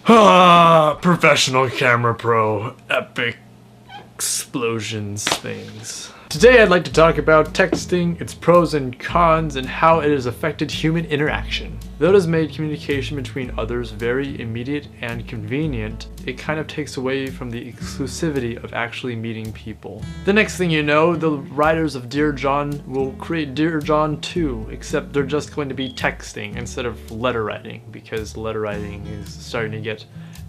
Ah, professional camera pro, epic explosions things. Today I'd like to talk about texting, its pros and cons, and how it has affected human interaction. Though it has made communication between others very immediate and convenient, it kind of takes away from the exclusivity of actually meeting people. The next thing you know, the writers of Dear John will create Dear John 2, except they're just going to be texting instead of letter writing, because letter writing is starting to get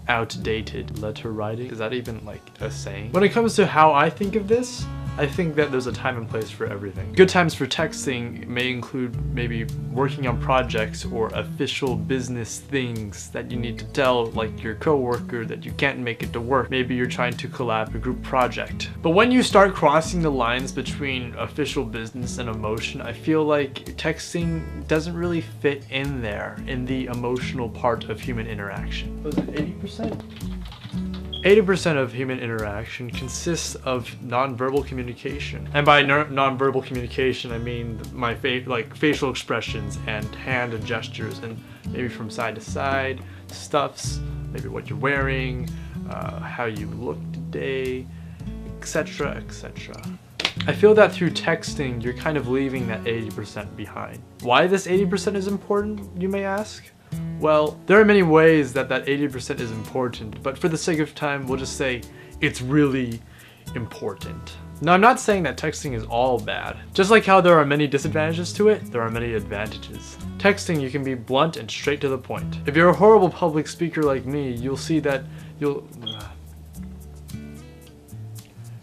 outdated. Letter writing? Is that even like a saying? When it comes to how I think of this, I think that there's a time and place for everything. Good times for texting may include maybe working on projects or official business things that you need to tell like your coworker that you can't make it to work. Maybe you're trying to collab a group project. But when you start crossing the lines between official business and emotion, I feel like texting doesn't really fit in there in the emotional part of human interaction. Was it 80%? 80% of human interaction consists of nonverbal communication. And by nonverbal communication, I mean my facial expressions and hand and gestures, and maybe from side to side, stuffs, maybe what you're wearing, how you look today, etc., etc. I feel that through texting, you're kind of leaving that 80% behind. Why this 80% is important, you may ask? Well, there are many ways that 80% is important, but for the sake of time, we'll just say it's really important. Now, I'm not saying that texting is all bad. Just like how there are many disadvantages to it, there are many advantages. Texting, you can be blunt and straight to the point. If you're a horrible public speaker like me, you'll see that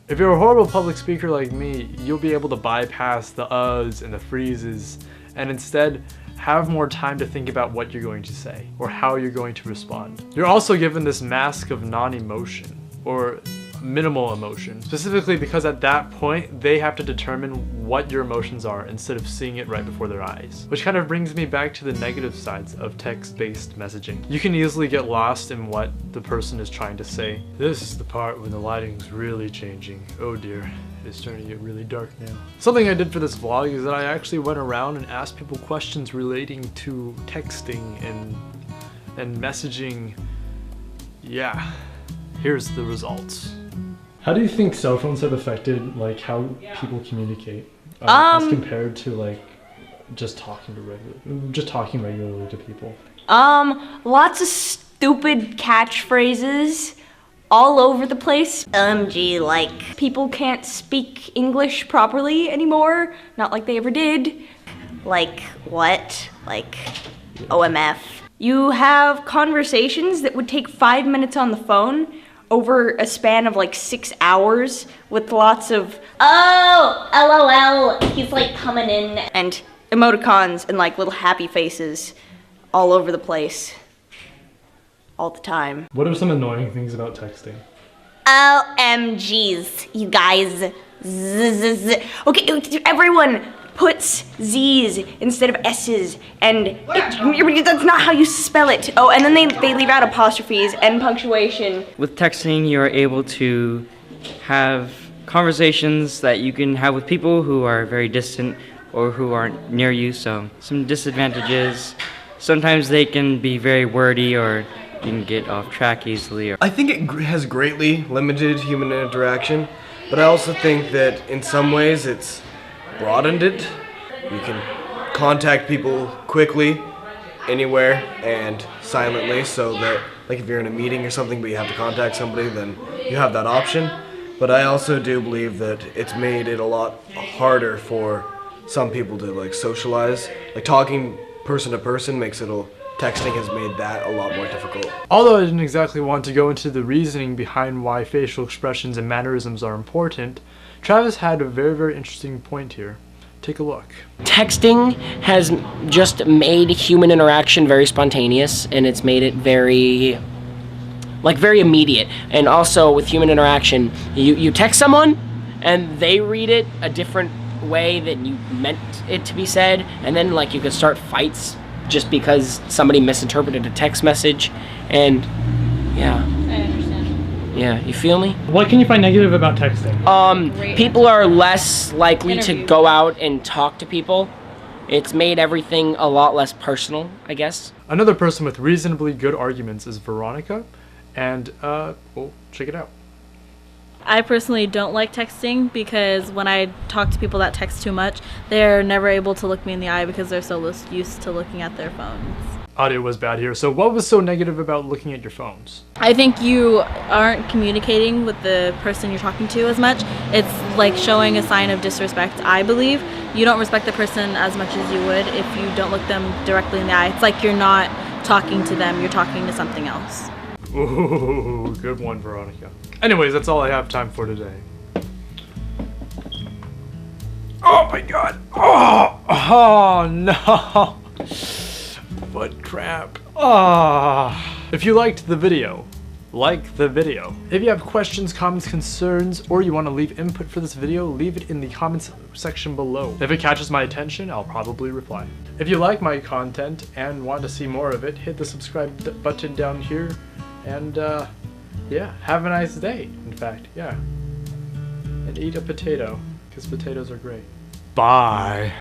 If you're a horrible public speaker like me, you'll be able to bypass the uhs and the freezes, and instead have more time to think about what you're going to say or how you're going to respond. You're also given this mask of non-emotion or minimal emotion, specifically because at that point they have to determine what your emotions are instead of seeing it right before their eyes. Which kind of brings me back to the negative sides of text-based messaging. You can easily get lost in what the person is trying to say. This is the part when the lighting's really changing. Oh dear. It's starting to get really dark now. Something I did for this vlog is that I actually went around and asked people questions relating to texting and messaging. Yeah, here's the results. How do you think cell phones have affected like how people communicate as compared to like just talking regularly to people? Lots of stupid catchphrases all over the place. Gee, like, people can't speak English properly anymore. Not like they ever did. Like, what? Like, OMF. You have conversations that would take 5 minutes on the phone over a span of like 6 hours with lots of, oh, LOL, he's like coming in, and emoticons and like little happy faces all over the place. All the time. What are some annoying things about texting? OMGs, you guys. Okay, everyone puts Z's instead of S's, and that's not how you spell it. Oh, and then they leave out apostrophes and punctuation. With texting, you're able to have conversations that you can have with people who are very distant or who aren't near you, so some disadvantages. Sometimes they can be very wordy or you can get off track easily. I think it has greatly limited human interaction, but I also think that in some ways it's broadened it. You can contact people quickly, anywhere, and silently, so that like if you're in a meeting or something but you have to contact somebody, then you have that option. But I also do believe that it's made it a lot harder for some people to like socialize. Like talking person to person makes it texting has made that a lot more difficult. Although I didn't exactly want to go into the reasoning behind why facial expressions and mannerisms are important, Travis had a very, very interesting point here. Take a look. Texting has just made human interaction very spontaneous, and it's made it very immediate. And also with human interaction, you text someone and they read it a different way than you meant it to be said, and then like you could start fights just because somebody misinterpreted a text message, and yeah. I understand. Yeah, you feel me? What can you find negative about texting? People are less likely to go out and talk to people It's made everything a lot less personal, I guess. Another person with reasonably good arguments is Veronica, and well, check it out. I personally don't like texting because when I talk to people that text too much, they're never able to look me in the eye because they're so used to looking at their phones. Audio was bad here, so what was so negative about looking at your phones? I think you aren't communicating with the person you're talking to as much. It's like showing a sign of disrespect, I believe. You don't respect the person as much as you would if you don't look them directly in the eye. It's like you're not talking to them, you're talking to something else. Ooh, good one, Veronica. Anyways, that's all I have time for today. Oh my god! Oh no! What crap. If you liked the video, like the video. If you have questions, comments, concerns, or you want to leave input for this video, leave it in the comments section below. If it catches my attention, I'll probably reply. If you like my content and want to see more of it, hit the subscribe button down here. And yeah, have a nice day, in fact, yeah. And eat a potato, because potatoes are great. Bye.